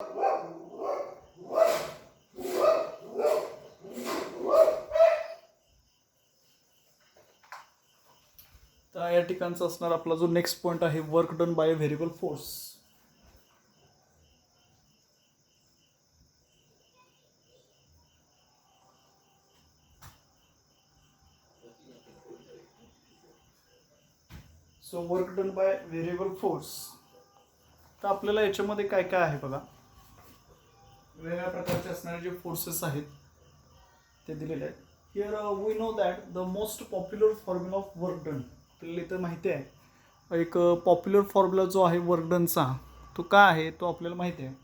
तर या ठिकाणचा असणार आपला जो नेक्स्ट पॉईंट आहे, work done bye a variable force. So work done by variable force. तर आपल्याला याच्यामध्ये काय काय आहे बघा, वेगवेगळ्या प्रकारचे असणारे जे फोर्सेस आहेत ते दिलेले आहेत. Here we know that the most popular formula of work done, आपल्याला इथं माहिती आहे एक पॉप्युलर फॉर्म्युला जो आहे वर्क डनचा, तो काय आहे तो आपल्याला माहिती आहे.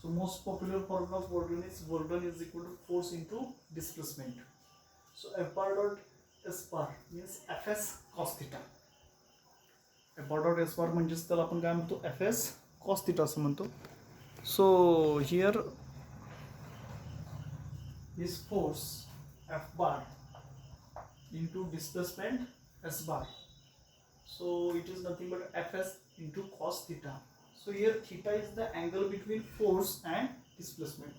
So most popular formula of work done is equal to force into displacement. So F bar dot S bar means F S cos theta. F bar dot S bar म्हणजेच त्याला आपण काय म्हणतो, एफ एस कॉस थिटा असं म्हणतो. So here is force F bar into displacement S bar. So it is nothing but Fs into cos theta. So here theta is the angle between force and displacement.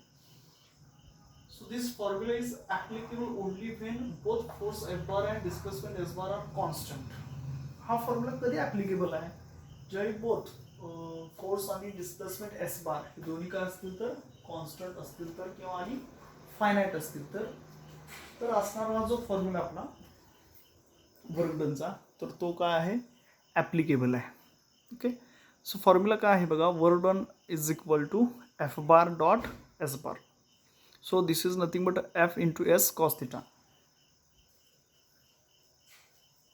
So this formula is applicable only when both force F bar and displacement S bar are constant. हा formula कधी applicable आहे, ज्यावेळी both force आणि displacement S bar हे दोन्ही काय असतील तर कॉन्स्टंट असतील तर, किंवा आणि फायनाईट असतील तर असणारा जो फॉर्म्युला आपला वर्क डनचा, तर तो काय आहे, ॲप्लिकेबल आहे. ओके. सो फॉर्म्युला काय आहे बघा, work done is equal to F bar dot S bar. So this is nothing but F into S cos theta.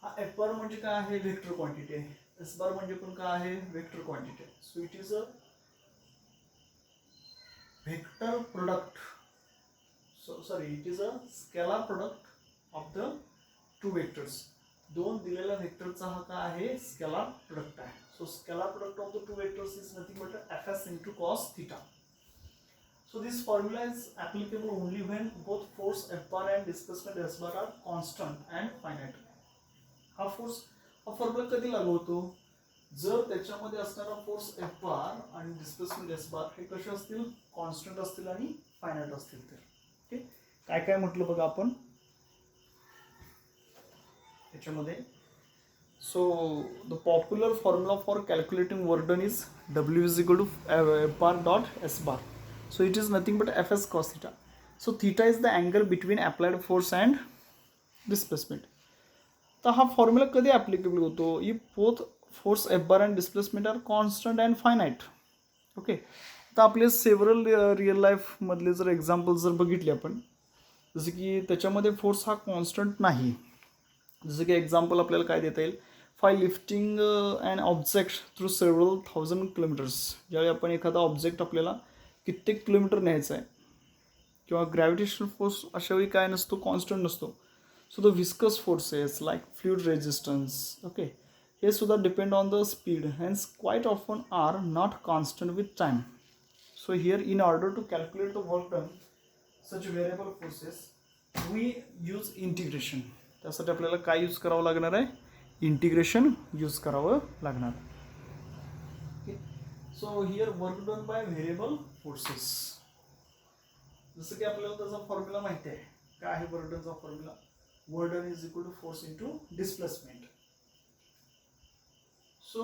हा एफ बार म्हणजे काय आहे, वेक्टर क्वांटिटी आहे. एस बार म्हणजे पण काय आहे, वेक्टर क्वांटिटी आहे. So it is a vector product. It is a scalar product of the two vectors. दोन दिलेल्या वेक्टरचा हा काय आहे, स्केलर प्रोडक्ट आहे. So scalar product of the two vectors is nothing but F S into cos theta. So this formula is applicable only when both force F bar and displacement S bar are constant and finite. हा formula कधी लागू होतो, जर त्याच्यामध्ये असणारा force F बार आणि displacement S bar हे कसे असतील, कॉन्स्टंट असतील आणि फायनाईट असतील तर. ओके. काय काय म्हटलं बघा आपण याच्यामध्ये. So the popular formula for calculating work done is W is equal to F bar dot S bar. So it is nothing but Fs cos theta. So theta is the angle between applied force and displacement. तर हा formula कधी applicable होतो, if both force F bar and displacement are constant and finite. Okay. तर आपले several real लाईफमधले जर example जर बघितले आपण, जसं की त्याच्यामध्ये फोर्स हा कॉन्स्टंट नाही. जसं की एक्झाम्पल आपल्याला काय देता येईल, five lifting and object through several 1000 kilometres. ज्यावेळी आपण एखादा ऑब्जेक्ट आपल्याला कित्येक किलोमीटर न्यायचा आहे, किंवा ग्रॅव्हिटेशनल फोर्स अशावेळी काय नसतो, कॉन्स्टंट नसतो. So the viscous forces like fluid resistance, okay, हे सुद्धा depend on the speed, hence quite often are not constant with time. So here in order to calculate the work done such variable forces we use integration. त्यासाठी आपल्याला काय use करावं लागणार आहे, integration use करावं लागणार. Okay. So here work done by variable forces. जसं की आपल्याला त्याचा फॉर्म्युला माहिती आहे, काय आहे वर्क डनचा formula, work done is equal to force into displacement. So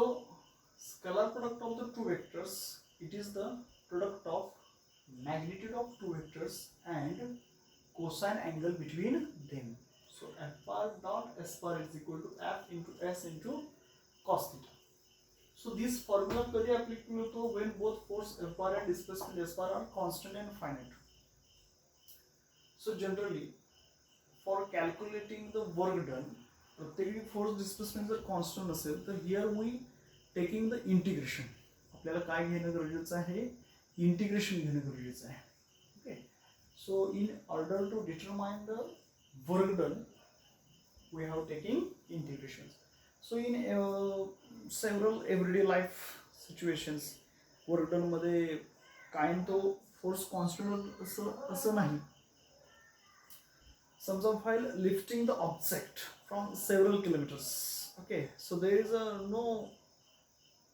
scalar product of the two vectors, it is the product of magnitude of two vectors and cosine angle between them. So f bar dot s bar is equal to f into s into cos theta. So this formula कधी applicable होतो, when both force f bar and displacement s bar are constant and finite. So generally for calculating the work done, प्रत्येक force displacement जर constant असेल तर here we taking the integration. आपल्याला काय घेणं गरजेचं आहे, इंटिग्रेशन घेणं गरजेचं आहे. Okay. So in order to determine the work done we have taking integration. So in several everyday life situations work डनमध्ये कायम तो फोर्स कॉन्स्टंट असं नाही. समजा while lifting the object from several kilometers, okay, so there is no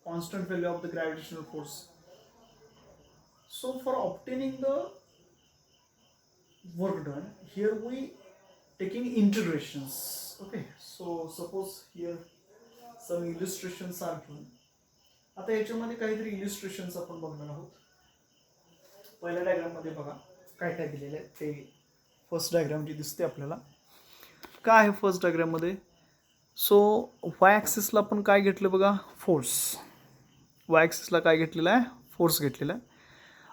constant value of the gravitational force. So for obtaining the work done, here we taking integrations. Okay, so suppose here some illustrations are given. आता याच्यामध्ये काहीतरी इलिस्ट्रेशन्स आपण बघणार आहोत. पहिल्या diagram मध्ये बघा काय काय दिलेलं आहे ते. फर्स्ट डायग्राम जी दिसते आपल्याला काय आहे फर्स्ट डायग्राम मध्ये. सो वाय ॲक्सिसला आपण काय घेतलं बघा, फोर्स. वाय ॲक्सिसला काय घेतलेलं आहे, फोर्स घेतलेला आहे.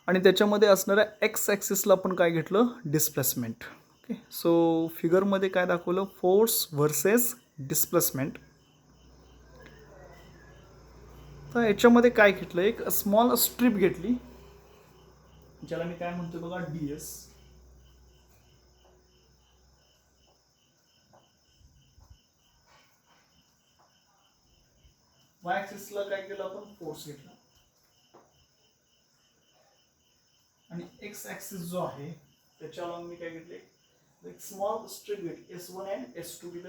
आणि त्याच्यामध्ये असणाऱ्या एक्स ॲक्सिसला आपण काय घेतलं, डिस्प्लेसमेंट. ओके, सो फिगरमध्ये काय दाखवलं, फोर्स व्हर्सेस डिस्प्लेसमेंट. तर याच्यामध्ये काय घेतलं, एक स्मॉल स्ट्रीप घेतली ज्याला मी काय म्हणतो बघा, DS. वाय ॲक्सिसला काय केलं आपण, फोर्स घेतला. आणि एक्स ॲक्सिस जो आहे त्याच्या अलॉंग मी काय घेतले, एक स्मॉल स्ट्रीप घेतली, S1 and S2 with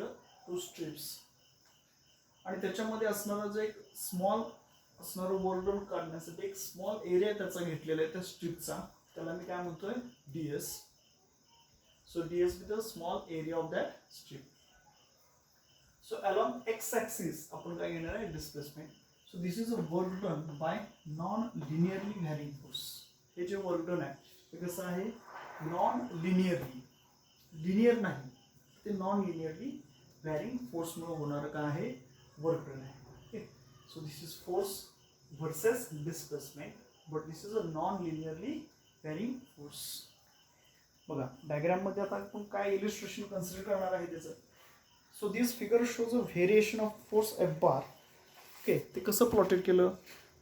2 strips. आणि त्याच्यामध्ये असणारा जो एक स्मॉल असणारं वर्क काढण्यासाठी एक स्मॉल एरिया त्याचा घेतलेला आहे त्या स्ट्रिपचा, त्याला मी काय म्हणतोय, DS. So DS with a small area of that strip. So along x axis आपण काय घेणार आहे, displacement. So this is a work done bye non linearly varying force. हे जे वर्क डन आहे ते कसं आहे, नॉन लिनियरली, लिनियर नाही, ते नॉन लिनियरली व्हॅरिंग फोर्समुळे होणारं काय आहे, वर्क डन आहे. Okay, so this is force versus displacement, but this is a non linearly varying force. बघा डायग्राममध्ये आता आपण काय इलिस्ट्रेशन कन्सिडर करणार आहे त्याचं. So this figure shows a variation of force F bar. Okay, ते कसं प्लॉटेड केलं,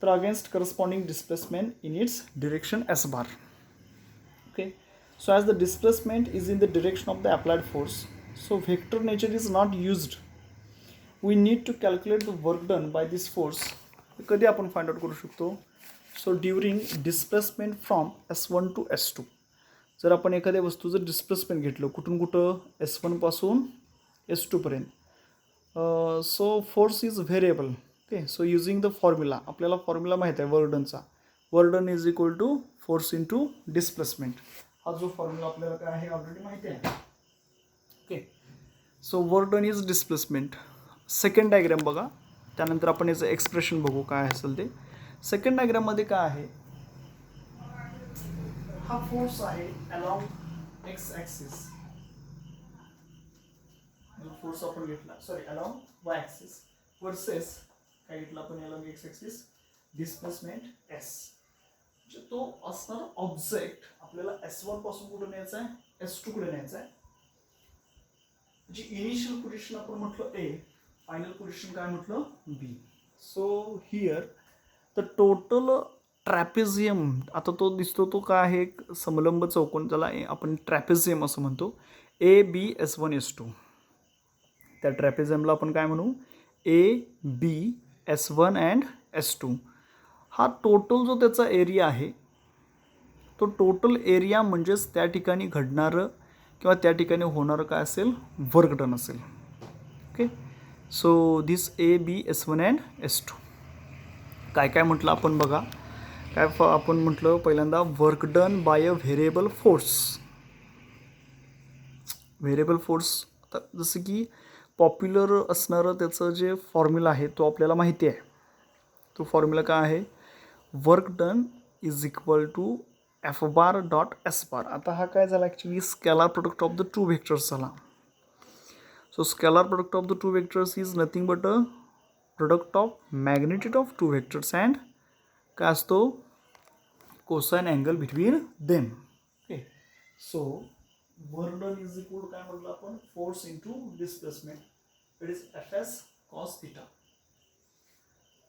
तर against corresponding displacement in its direction S bar. Okay, so as the displacement is in the direction of the applied force, so vector nature is not used. We need to calculate the work done by this force. कधी आपण find out करू शकतो, so during displacement from S1 to S2. जर आपण एखाद्या वस्तूचं displacement घेतलं कुठून कुठं, S1 पासून S2 पर्यंत, so force is variable. Okay, so using the formula, आपल्याला फॉर्म्युला माहीत आहे वर्क डनचा, work done is equal to force into displacement. हा जो फॉर्म्युला आपल्याला काय आहे ऑलरेडी माहिती आहे. Okay, so work done is displacement. Second diagram बघा, त्यानंतर आपण याचं एक्सप्रेशन बघू काय असेल ते. सेकंड डायग्राममध्ये काय आहे, हा फोर्स आहे अलॉंग एक्स ॲक्सिस. जो फोर्स आपण घेतला, sorry along Y axis, versus काय घेतला आपण along x axis, displacement S. तो असणारा ऑब्जेक्ट आपल्याला S1 पासून कुठे न्यायचा आहे, S2 कडे न्यायचा आहे. जी इनिशियल पोझिशन आपण म्हटलं A, फायनल पोझिशन काय म्हटलं B. So here the total trapezium, आता तो दिसतो तो काय आहे, एक समलंब चौकोन, ज्याला आपण ट्रॅपेझियम असं म्हणतो, ABS1 S2. त्या ट्रॅपेझियमला आपण काय म्हणू, ABS1 अँड S2. हा टोटल जो त्याचा एरिया आहे, तो टोटल एरिया म्हणजेच त्या ठिकाणी घडणारं किंवा त्या ठिकाणी होणारं काय असेल, वर्क डन असेल. Okay, so this ABS1 and S2. काय काय म्हटलं आपण बघा, काय आपण म्हटलं पहिल्यांदा, work done bye a variable force. Variable force, आता जसं की पॉप्युलर असणारं त्याचं जे फॉर्म्युला आहे तो आपल्याला माहिती आहे. तो फॉर्म्युला काय आहे, work done is equal to F bar dot S bar. आता हा काय झाला, actually scalar product of the two vectors झाला. So scalar product of the two vectors is nothing but a product of magnitude of two vectors and काय असतो, cosine angle between them. Okay, so work done is equal काय म्हटलं आपण, force into displacement, it is FS cos θ.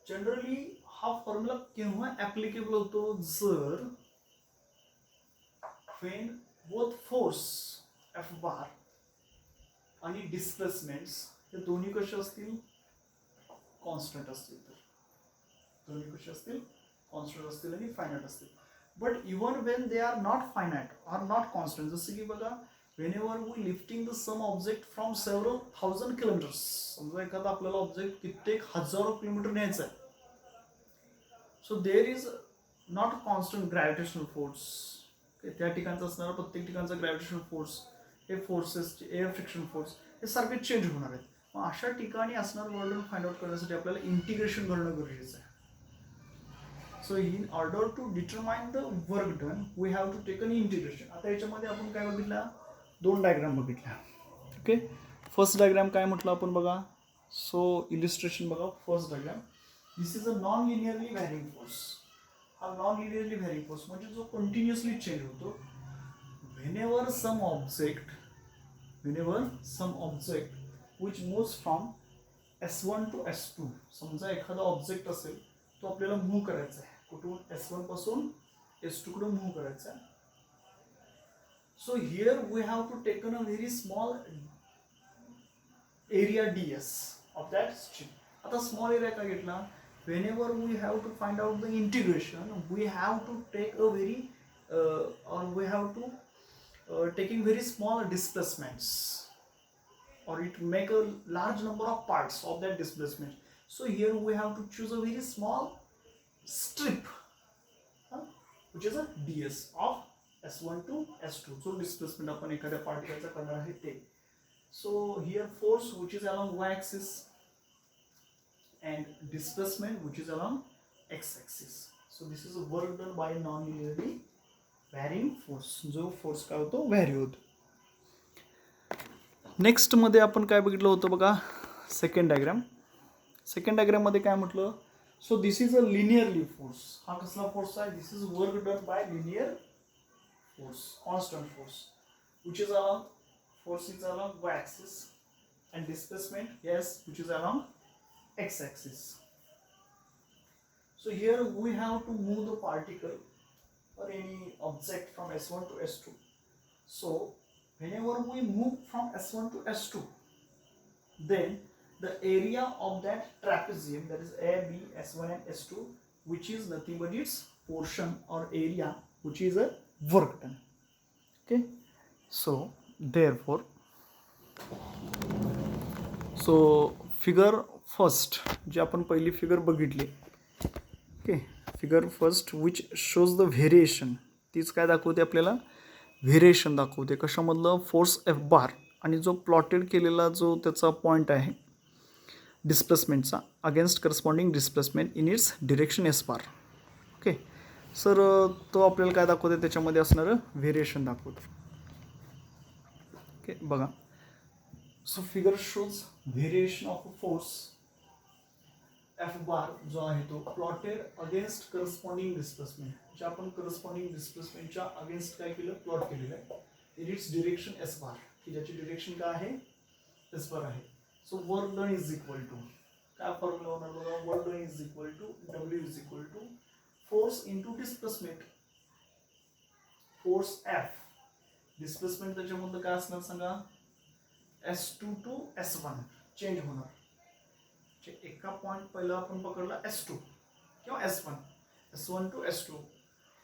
Generally हा formula केव्हा applicable होतो, जर when both force F बार आणि डिस्प्लेसमेंट्स हे दोन्ही कसे असतील, कॉन्स्टंट असतील. तर दोन्ही कसे असतील, कॉन्स्टंट असतील आणि फायनाइट असतील. But even when they are not finite are not constant, जसं की बघा, whenever we lifting the some object from several thousand kilometers, समजा एखादा आपल्याला ऑब्जेक्ट कित्येक हजारो किलोमीटर न्यायचा आहे, so there is not constant gravitational force. त्या ठिकाणचा असणारा प्रत्येक ठिकाणचा ग्रॅव्हिटेशनल फोर्स, हे फोर्सेसचे एअर फ्रिक्शन फोर्स हे सारखे चेंज होणार आहेत. मग अशा ठिकाणी असणारं वर्क फाइंड आउट करण्यासाठी आपल्याला इंटिग्रेशन करणं गरजेचं आहे. So in order to determine the work done we have to take an integration. आता याच्यामध्ये आपण काय बघितलं, 2 डायग्राम बघितल्या. ओके, फर्स्ट डायग्राम काय म्हटलं आपण बघा. सो इलिस्ट्रेशन बघा. First diagram, this is a non linearly varying force. हा नॉन लिनियरली व्हॅरिंग फोर्स म्हणजे जो कंटिन्युअसली चेंज होतो. Whenever some object which moves from S1 to S2. समजा एखादा ऑब्जेक्ट असेल, तो आपल्याला मूव्ह करायचा आहे. कुठून? S1 पासून S2 कडे मूव्ह करायचा आहे. So here we have to taken a very small area ds of that string. आता स्मॉल एरिया का घेतला? whenever we have to find out the integration, we have to take a very or we have to taking very small displacements, or it make a large number of parts of that displacement. So here we have to choose a very small strip, which is a ds of S1 to S2. So displacement आपण एखाद्या पार्टिकलचा करणार आहे ते. So here force which is along y axis and displacement which is along x-axis. So this is a work done by a non-linearly varying force. जो force काय होतो, vary होतो. Next मध्ये आपण काय बघितलं होतं बघा, सेकंड डायग्राम. सेकंड डायग्राम मध्ये काय म्हटलं, so this is a linearly force. हा कसला फोर्स आहे? This is work done by linear force, constant force, which is along force is along y-axis and displacement yes which is along x-axis. So here we have to move the particle or any object from S1 to S2. So whenever we move from S1 to S2, then the area of that trapezium, that is A, B, S1 and S2, which is nothing but its portion or area, which is a work done. Okay, so therefore, so figure first जी आपण पहिली figure बघितली, okay, figure first which shows the variation. तीच काय दाखवते आपल्याला? Variation दाखवते. कशामधलं? Force F बार आणि जो प्लॉटेड केलेला जो त्याचा पॉईंट आहे डिस्प्लेसमेंटचा against corresponding displacement in its direction S bar. Okay sir, तो आपल्याला काय दाखवते? त्याच्यामध्ये असणारं व्हेरिएशन दाखवतो. ओके बघा. So figure shows variation of a force F बार जो आहे तो प्लॉटेड अगेन्स्ट करस्पॉन्डिंग डिस्प्लेसमेंट. जे आपण करस्पॉन्डिंग डिस्प्लेसमेंटच्या अगेन्स्ट काय केलं? प्लॉट केलेलं आहे. In its direction S bar, की ज्याची डिरेक्शन काय आहे? S बार आहे. So work done is equal to काय फॉर्म्युला होणार बघा? Work done is equal to W is equal to force into displacement. Force F, displacement त्याच्यामधलं काय असणार सांगा? S2 टू S1 चेंज होणार. एका पॉइंट पहिला आपण पकडला S2 किंवा S1, S1 to S2.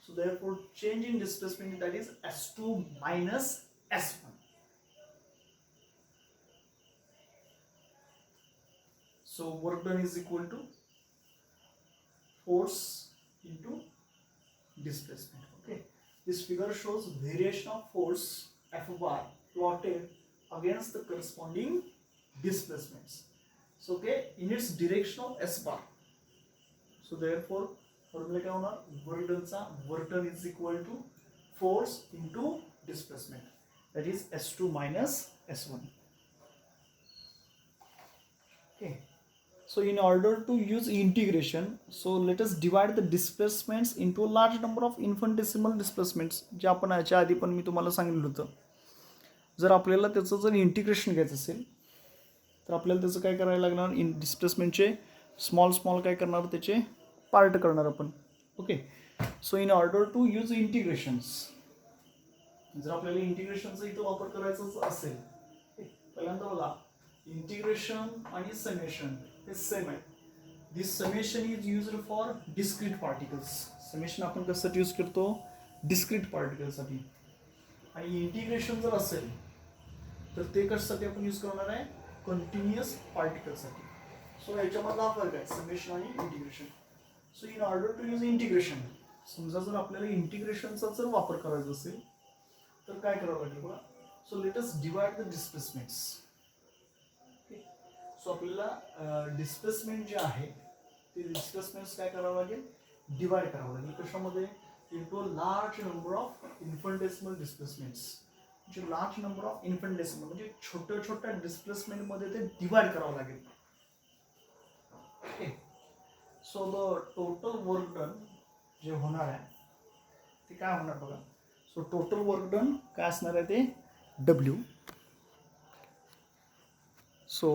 So therefore change in displacement, that is S2 minus S1. So work done is equal to force into displacement. Okay, this figure shows variation of force F bar plotted against the corresponding displacements. So okay, in its direction of S bar. So therefore formula क्या होना? Work done चा work done is equal to force into displacement, that is S2 minus S1. Okay, so in order to use integration, so let us divide the displacements into a large number of infinitesimal displacements. जे आपण याच्या आधी पण मी तुम्हाला सांगितलं होतं. जर आपल्याला त्याचं जर इंटिग्रेशन घ्यायचं असेल तर आपल्याला त्याचं काय करायला लागणार? इन डिस्प्लेसमेंटचे स्मॉल काय करणार? त्याचे पार्ट करणार आपण. Okay, so in order to use integrations, जर आपल्याला इंटिग्रेशनचा इथं वापर करायचाच असेल, पहिल्यांदा बघा, इंटिग्रेशन आणि समेशन हे सेम आहे. This summation is used for discrete particles. Summation आपण कशासाठी यूज करतो? डिस्क्रीट पार्टिकलसाठी. आणि इंटिग्रेशन जर असेल तर ते कशासाठी आपण यूज करणार आहे? कंटिन्युअस पार्टिकलसाठी. सो याच्यामधला फरक आहे समेशन आणि integration. So in order to use integration, समजा जर आपल्याला इंटिग्रेशनचा जर वापर करायचा असेल तर काय करावं लागेल बघा. So let us divide the displacements. So आपल्याला डिस्प्लेसमेंट जे आहे ते डिस्प्लेसमेंट्स काय करावं लागेल, डिवाइड करावं लागेल. कशामध्ये, into a large number of infinitesimal displacements. म्हणजे लार्ज नंबर ऑफ इन्फिनिटेसिमल म्हणजे छोट्या छोट्या डिस्प्लेसमेंट मध्ये ते डिवाइड करावं लागेल. Okay. So the total work done जे होणार आहे ते काय होणार बघा. सो टोटल वर्क डन काय असणार आहे ते W. So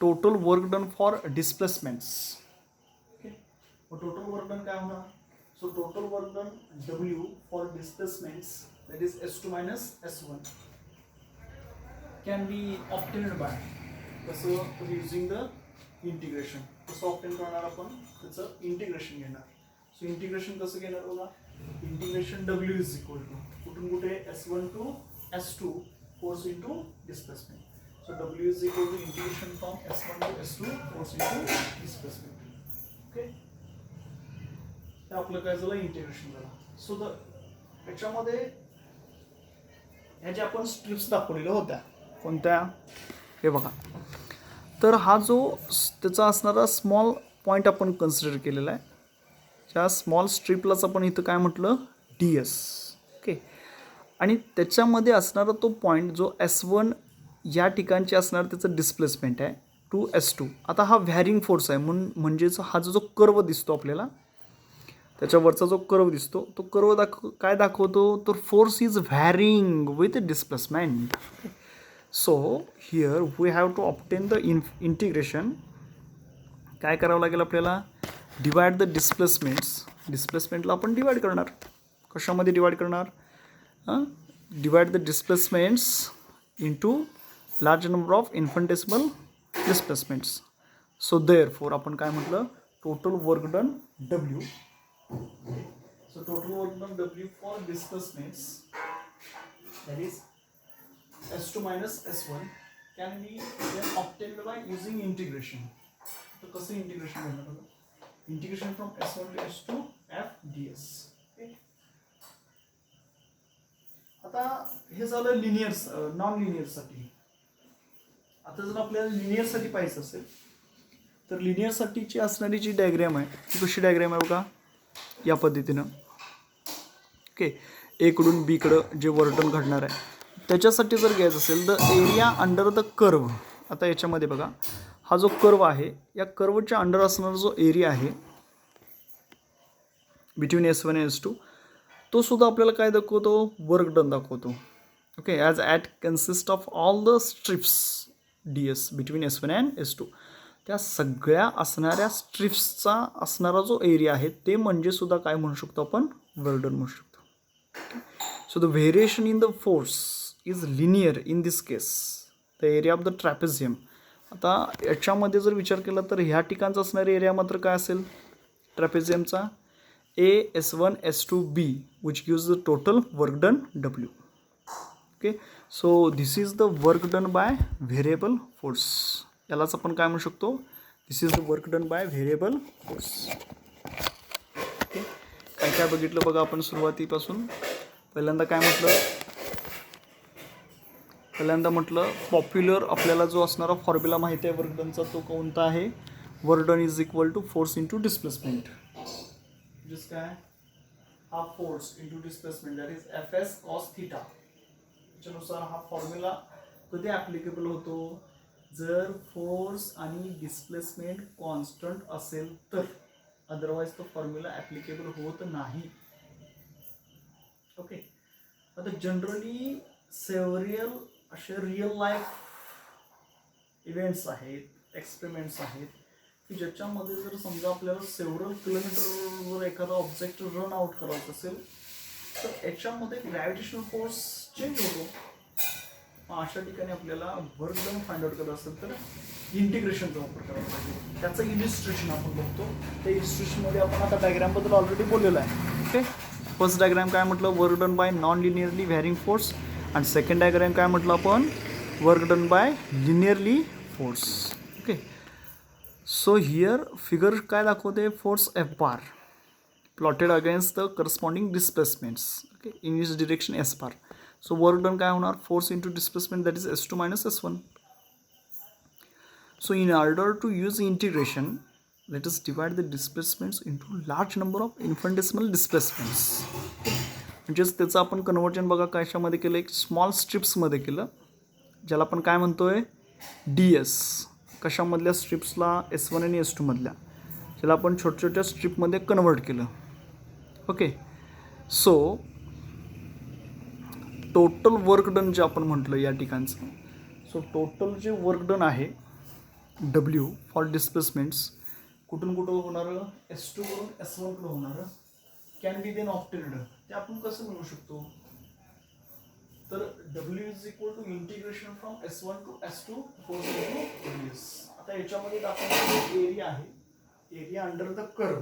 total work done for displacements. Okay. Total work done काय होणार. So total work done W for displacements that is S2 minus S1 can be obtained by कसं using the integration. कसं obtain करणार आपण, त्याचं integration घेणार. So integration कसं घेणार बघा. Integration W is equal to कुठून कुठे S1 to S2 force into displacement. So W is equal to integration from S1 to S2 force into displacement. Okay. तर आपलं काय झालं, इंटिग्रेशन झालं. सो त्याच्यामध्ये ह्या ज्या आपण स्ट्रिप्स दाखवलेल्या होत्या कोणत्या, हे बघा. तर हा जो त्याचा असणारा स्मॉल पॉईंट आपण कन्सिडर केलेला आहे. त्या स्मॉल स्ट्रिपलाच आपण इथं काय म्हटलं, DS. ओके. आणि त्याच्यामध्ये असणारा तो पॉईंट जो S1 या ठिकाणची असणार त्याचं डिस्प्लेसमेंट आहे टू S2. आता हा व्हॅरिंग फोर्स आहे म्हणजेच हा जो कर्व दिसतो आपल्याला, त्याच्यावरचा जो कर्व दिसतो तो कर्व काय दाखवतो, तर force is varying with displacement. So here we have to obtain the integration. काय करावं लागेल आपल्याला, डिवाइड द डिस्प्लेसमेंट्स. डिस्प्लेसमेंटला आपण डिवाइड करणार. कशामध्ये डिवाइड करणार, divide the displacements into large number of infinitesimal displacements. So therefore आपण काय म्हटलं, total work done W. So total work done W for displacements, that is S2 minus S1, can be then obtained by using integration. So कसं integration होणार बघा. Integration from S1 to S2 F ds. Okay. आता हे झालं linear non linear साठी. आता जर आपल्याला लिनियर साठी पाहिजे असेल तर लिनियर साठीची असणारी जी डायग्राम आहे ती कशी डायग्राम आहे बघा, या पद्धतीनं. ओके. एकडून बीकडं जे वर्तन घडणार आहे त्याच्यासाठी जर घ्यायचं असेल the area under the curve. आता याच्यामध्ये बघा, हा जो कर्व आहे या कर्वच्या अंडर असणारा जो एरिया आहे बिटवीन S1 आणि S2 तो सुद्धा आपल्याला काय दाखवतो, वर्क डन दाखवतो. Okay. As at consist of all the strips DS between S1 and S2. त्या सगळ्या असणाऱ्या स्ट्रिप्सचा असणारा जो एरिया आहे ते म्हणजे सुद्धा काय म्हणू शकतो आपण, वर्क डन म्हणू शकतो. So the variation in the force is linear in this case. The area of the trapezium. आता याच्यामध्ये जर विचार केला तर ह्या ठिकाणचा असणारा एरिया मात्र काय असेल ट्रॅपेझियमचा, S1 S2 B which gives the total work done W. Okay. So this is the work done by variable force. यालाच आपण काय म्हणू शकतो, this is the work done by variable force. Okay. काय काय बघितलं बघा आपण सुरुवातीपासून. पहिल्यांदा काय म्हटलं, पॉप्युलर आपल्याला जो असणारा फॉर्म्युला माहिती आहे वर्क डनचा तो कोणता आहे, work done is equal to force into displacement. म्हणजेच काय, हा force into displacement that is FS cos θ. त्याच्यानुसार हा फॉर्म्युला कधी ॲप्लिकेबल होतो, जर फोर्स आणि डिस्प्लेसमेंट कॉन्स्टंट असेल तर. अदरवाईज तो फॉर्म्युला ॲप्लिकेबल होत नाही. ओके. आता जनरली सेव्हरियल असे रिअल लाईफ इव्हेंट्स आहेत, एक्सपेरिमेंट्स आहेत की ज्याच्यामध्ये जर समजा आपल्याला सेव्हरल किलोमीटरवर एखादा ऑब्जेक्ट रन आउट करायचा असेल तर याच्यामध्ये ग्रॅव्हिटेशनल फोर्स चेंज होतो. अशा ठिकाणी आपल्याला वर्क डन फाइंड आउट करायचं असेल तर इंटिग्रेशनचा वापर करावा लागेल. त्याचं इलिस्ट्रेशन आपण बघतो. त्या इलिस्ट्रेशनमध्ये आपण आता डायग्रामबद्दल ऑलरेडी बोललेलं आहे. ओके. फर्स्ट डायग्राम काय म्हटलं, work done bye non linearly varying force. आणि सेकंड डायग्राम काय म्हटलं आपण, work done bye linearly force. Okay. So here figure काय दाखवते, force F bar. Plotted against the corresponding displacements okay in each direction S bar. So work done काय होणार force into displacement that is S2 minus S1. So in order to use integration, let us divide the displacements into large number of infinitesimal displacements. म्हणजेच त्याचं आपण conversion बघा कशामध्ये केलं एक small स्ट्रिप्समध्ये केलं ज्याला आपण काय म्हणतोय DS. कशामधल्या स्ट्रिप्सला S1 आणि S2 मधल्या ज्याला आपण छोट्या छोट्या स्ट्रिपमध्ये कन्वर्ट केलं. Okay so total work done जे आपण म्हटलं या ठिकाणचं सो टोटल जे वर्क डन आहे W फॉर डिस्प्लेसमेंट्स कुठून कुठं होणारं S2 वरून S1 कडे होणारं कॅन बी देन ऑप्टेन्ड. ते आपण कसं मिळवू शकतो तर W is equal to integration from S1 to S2 force into ds. आता याच्यामध्ये दाखवलेला एरिया आहे area under the curve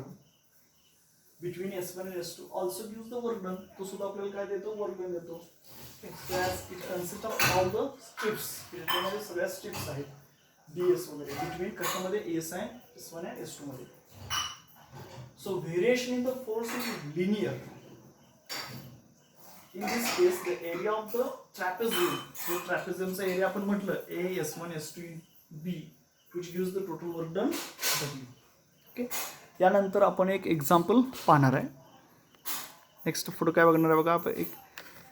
between S1 and S2 also gives the work done. तो सुद्धा आपल्याला काय देतो वर्क डन देतो. So as it consist of all the strips याच्यामध्ये सगळ्या स्ट्रिप्स आहेत DS वगैरे बिटवीन कशामध्ये S1 and S2 मध्ये. So variation in the force is linear. In this case, the area of the trapezium. So trapeziumचा area आपण म्हटलं A S1 S2 B, which gives the total work done W. Okay यानंतर आपण एक example पाहणार आहे. Next पुढे काय बघणार आहे बघा आपण एक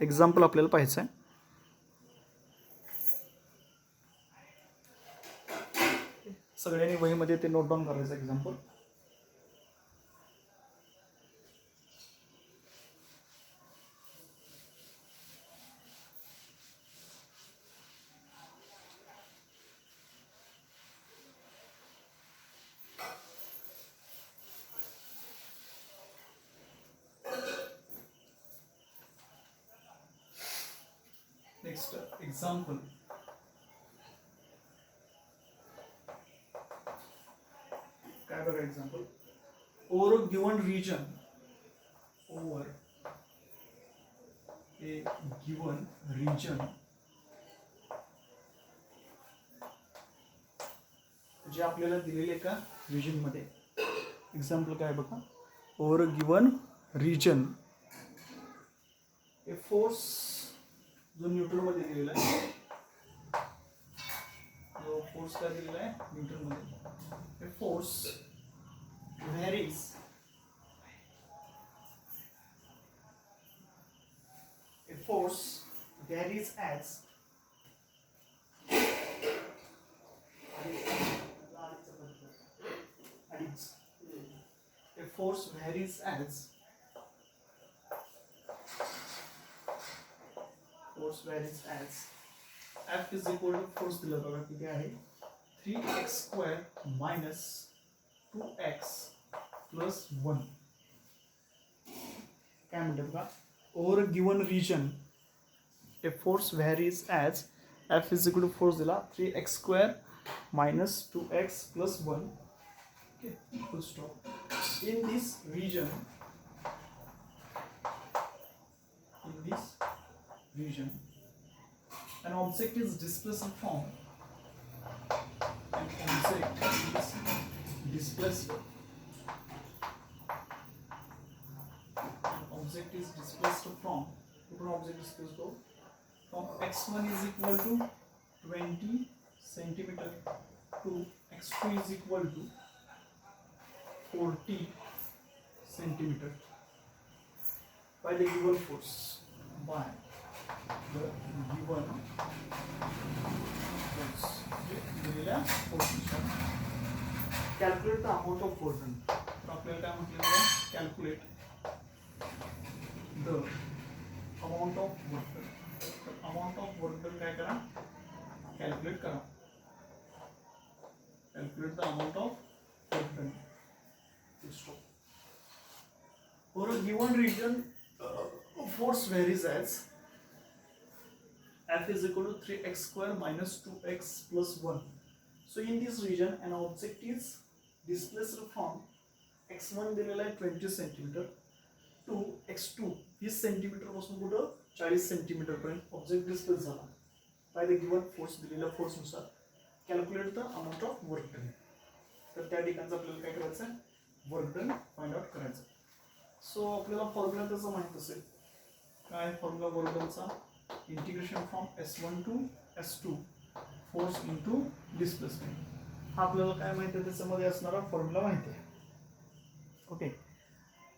एक्झाम्पल आपल्याला पाहायचं आहे. सगळ्यांनी वहीमध्ये ते नोट डाऊन करायचं एक्झाम्पल. Next example. काय बघा example. Over a given region, over a given region, जे आपल्याला दिलेले एका region मध्ये example काय बघा. Over a given region, a force जो न्यूट्रल मध्ये दिलेला आहे जो फोर्स काय दिलेला आहे न्यूट्रल मध्ये a force varies as force varies as F is equal to force दिला बघा किती आहे 3x square minus 2x plus 1. काय म्हणते बघा over a given region a force varies as F is equal to force दिला 3x square minus 2x plus 1. Okay, full stop. In this region an object is displaced from x1 is equal to 20 centimeter to x2 is equal to 40 centimeter by the given force. By the given force. दिलेल्या फोर्सनुसार calculate the amount of work done. तर आपल्याला काय म्हटलेलं आहे calculate the amount of work done. तर amount of work done काय करा कॅल्क्युलेट करा. Calculate the amount of work done. For a given region, force varies as F is equal to 3x square minus 2x plus 1. So in this region, an object is displaced from x1 दिलेला आहे 20 centimeter to x2 20 centimeter पासून कुठं 40 centimeter पर्यंत object displace झाला. By the given force दिलेल्या force नुसार calculate the amount of work done. तर त्या ठिकाणचं आपल्याला काय करायचं आहे वर्क डन फाइंड आउट करायचं. सो आपल्याला फॉर्म्युला त्याचा माहीत असेल. काय फॉर्म्युला वर्डनचा? Integration from S1 to S2 force into displacement. हा आपल्याला काय माहिती आहे, त्याच्यामध्ये असणारा फॉर्म्युला माहिती आहे. ओके,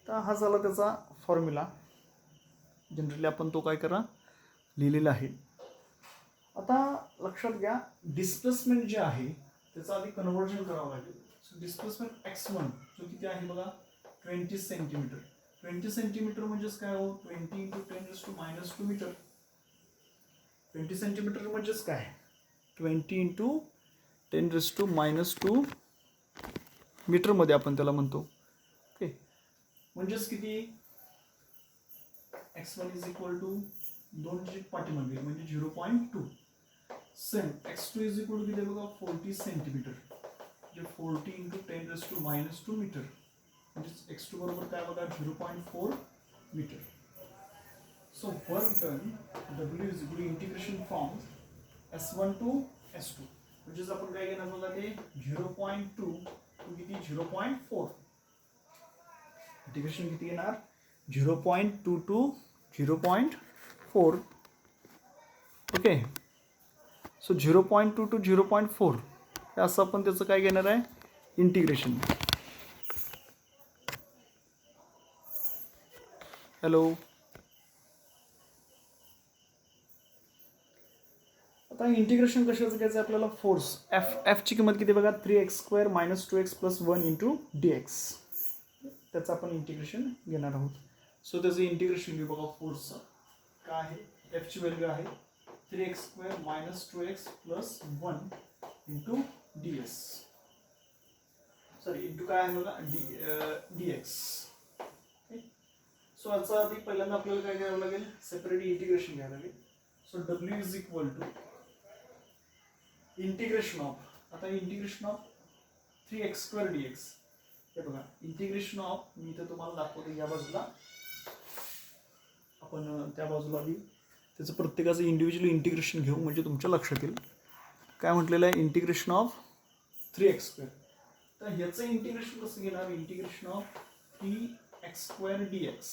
तर हा झाला त्याचा फॉर्म्युला. जनरली आपण तो काय करा लिहिलेला आहे. आता लक्षात घ्या, डिस्प्लेसमेंट जे आहे त्याचं आधी कन्व्हर्जन करावं लागेल. सो डिस्प्लेसमेंट x1 जो किती आहे बघा 20 सेंटीमीटर. 20 सेंटीमीटर म्हणजेच काय हो, 20 इंटू 10⁻² मीटर. 20 सेंटीमीटर म्हणजेच काय, 20 इंटू 10⁻² मीटरमध्ये आपण त्याला म्हणतो. ओके, म्हणजेच किती, x1 is equal to 2 digit पाठीमागे म्हणजे 0.2. Same x2 is equal to किती बघा 40 सेंटीमीटर म्हणजे 40 इंटू 10⁻² मीटर. म्हणजे x2 बरोबर काय बघा 0.4 metre. So work done W is equal to integration from S1 to S2 म्हणजेच आपण काय घेणार बघा ते 0.2 टू किती 0.4. इंटिग्रेशन किती येणार 0.2 टू 0.4. ओके, सो 0.2 टू 0.4 हे असं आपण त्याचं काय घेणार आहे इंटिग्रेशन. हॅलो, आता इंटिग्रेशन कशाचं घ्यायचं आपल्याला, फोर्स एफ ची किंमत किती बघा 3x² - 2x + 1 इंटू dx. त्याचं आपण इंटिग्रेशन घेणार आहोत. सो त्याचं इंटिग्रेशन घेऊ बघा फोर्सचं. काय आहे, एफ ची व्हॅल्यू आहे 3x² - 2x + 1 into ds. Sorry into काय आहे बघा dx. सो याचा आधी पहिल्यांदा आपल्याला काय करावं लागेल, सेपरेट इंटिग्रेशन घ्यावं लागेल. So W is equal to integration of, आता इंटिग्रेशन ऑफ 3x² dx. हे बघा इंटिग्रेशन ऑफ, मी इथे तुम्हाला दाखवतो या बाजूला, आपण त्या बाजूला आधी त्याचं प्रत्येकाचं इंडिव्हिज्युअली इंटिग्रेशन घेऊ म्हणजे तुमच्या लक्षात येईल. काय म्हटलेलं आहे, इंटिग्रेशन ऑफ 3x². तर ह्याचं इंटिग्रेशन कसं घेणार, इंटिग्रेशन ऑफ 3x² dx.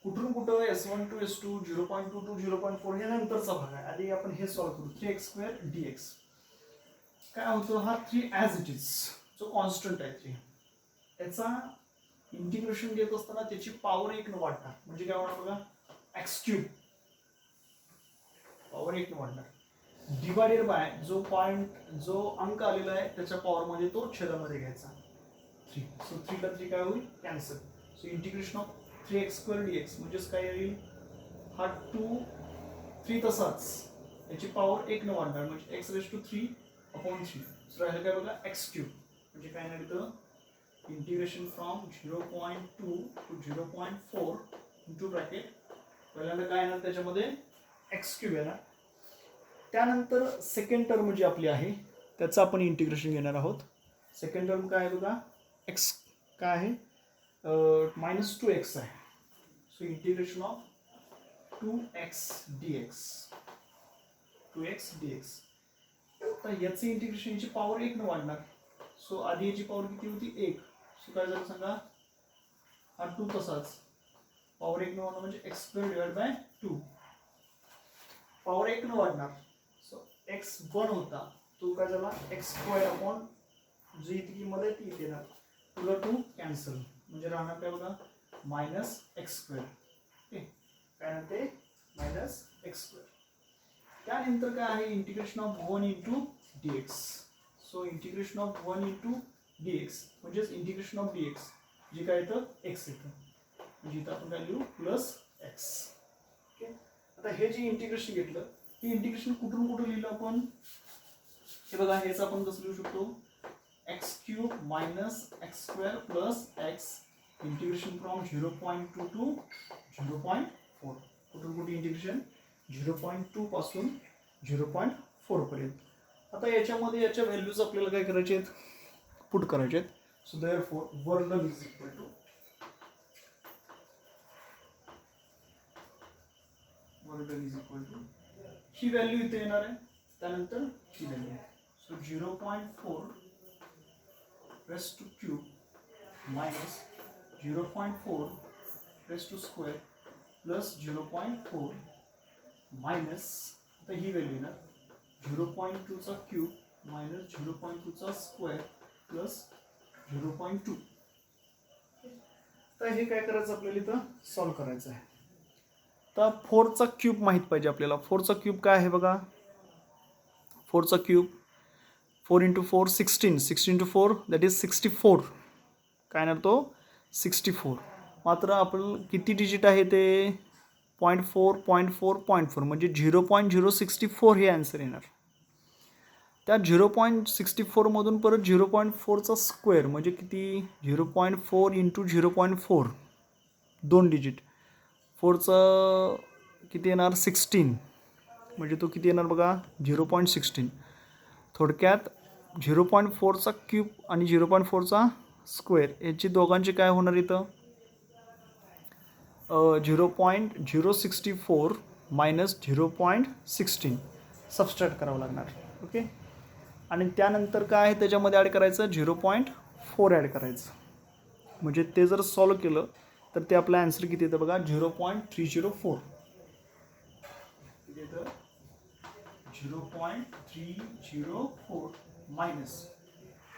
कुठून कुठं S1 टू S2 0.2 टू 0.4 हे नंतरचा भाग आहे. आधी आपण हे सॉल्व्ह करू. 3x² dx काय होतो, हा 3 ॲज इट इज जो कॉन्स्टंट आहे 3, याचा इंटिग्रेशन घेत असताना त्याची पॉवर 1 न वाढणार म्हणजे काय होणार बघा x³ पॉवर 1 न वाढणार डिवाइडेड बाय जो पॉइंट जो अंक आलेला आहे त्याच्या पॉवर मध्ये तो छेदामध्ये घ्यायचा 3. सो 3 ला 3 काय होईल cancel. So integration of 3x² dx म्हणजेच काय येईल, हा 3 तसाच याची पॉवर 1 न वाढणार म्हणजे x⁻³ सो राहिलं काय बघा x³ म्हणजे काय नाही तर integration from 0.2 to 0.4 into bracket पहिल्यांदा काय येणार त्याच्यामध्ये x³ येणार. त्यानंतर सेकंड टर्म जी आपली आहे त्याचं आपण इंटिग्रेशन घेणार आहोत. सेकंड टर्म काय आहे बघा x काय आहे -2x आहे. So integration of 2x dx 2x dx. तर याचं इंटिग्रेशन याची पॉवर 1 न वाढणार. सो आधी याची पॉवर किती होती 1. सो काय झालं सांगा, हा 2 तसाच पॉवर 1 न वाढणार म्हणजे x² डिवाइड बाय 2 पॉवर 1 न वाढणार. सो x1 होता तो काय झाला x² अपॉन जी इथे किंमत आहे ती येणार 2 ला 2 कॅन्सल म्हणजे राहणार काय बघा -x². ओके, काय म्हणते -x². त्यानंतर काय आहे integration of 1 into dx. So integration of 1 into dx म्हणजेच इंटिग्रेशन ऑफ dx जे काय येतं x येतं म्हणजे इथं आपण काय लिहू +x. ओके, आता हे जे इंटिग्रेशन घेतलं हे इंटिग्रेशन कुठून कुठून लिहिलं आपण, हे बघा हेच आपण कसं लिहू शकतो x³ - x² + x integration from 0.2 to 0.4. कुठून कुठे इंटिग्रेशन 0.2 पासून 0.4 पर्यंत. आता याच्यामध्ये याच्या व्हॅल्यूज आपल्याला काय करायचे आहेत पुट करायचे आहेत. So therefore work done is equal to ही व्हॅल्यू इथे येणार आहे त्यानंतर ही value. So 0.4 raised to cube minus 0.4 raised to square plus 0.4 minus आता ही व्हॅल्यू येणार 0.2 चा क्यूब मायनस 0.2 चा स्क्वेअर प्लस 0.2. तर हे काय करायचं आपल्याला इथं सॉल्व करायचं आहे. तर 4 चा क्यूब माहीत पाहिजे आपल्याला. 4 चा क्यूब काय आहे बघा. 4 चा क्यूब 4 × 4 16 16 × 4 दॅट इज 64. काय येणार तो 64. मात्र आपण किती डिजिट आहे ते 0.4 0.4 0.4 म्हणजे 0.064 हे आन्सर येणार. त्या 0.64 मधून परत 0.4 चा स्क्वेअर म्हणजे किती 0.4 × 0.4 2 डिजिट 4चं किती येणार 16 म्हणजे तो किती येणार बघा 0.16. थोडक्यात 0.4 चा क्यूब आणि 0.4 चा स्क्वेअर याची दोघांची काय होणार इथं 0.064 मायनस 0.16 सबस्ट्रॅक्ट करावं लागणार. ओके. आणि त्यानंतर काय आहे त्याच्यामध्ये ॲड करायचं 0.4 ॲड करायचं. म्हणजे ते जर सॉल्व केलं तर ते आपलं आन्सर किती येतं बघा 0.304. किती येतं 0.304 मायनस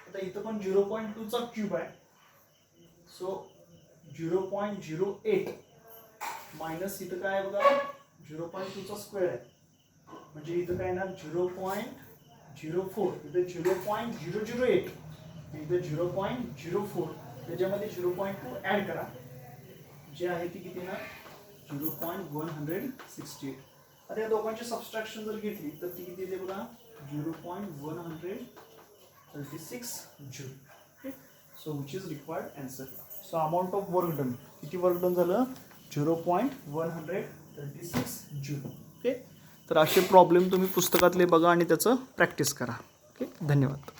आता इथं पण 0.2 चा क्यूब आहे सो 0.08 मायनस इथं काय आहे बघा 0.2 चा स्क्वेअर आहे म्हणजे इथं काय येणार 0.04 इथं 0.008 इथं 0.04 त्याच्यामध्ये 0.2 ॲड करा जे आहे ती किती येणार 0.168. आता या दोघांची सबस्ट्रॅक्शन जर घेतली तर ती किती येते बघा 0.136 joule. Okay. So which is required answer. So amount of work done किती वर्क डन झालं 0.136 जूल. ओके. तर असे प्रॉब्लेम तुम्ही पुस्तकातले बघा आणि त्याचं प्रॅक्टिस करा. ओके. धन्यवाद.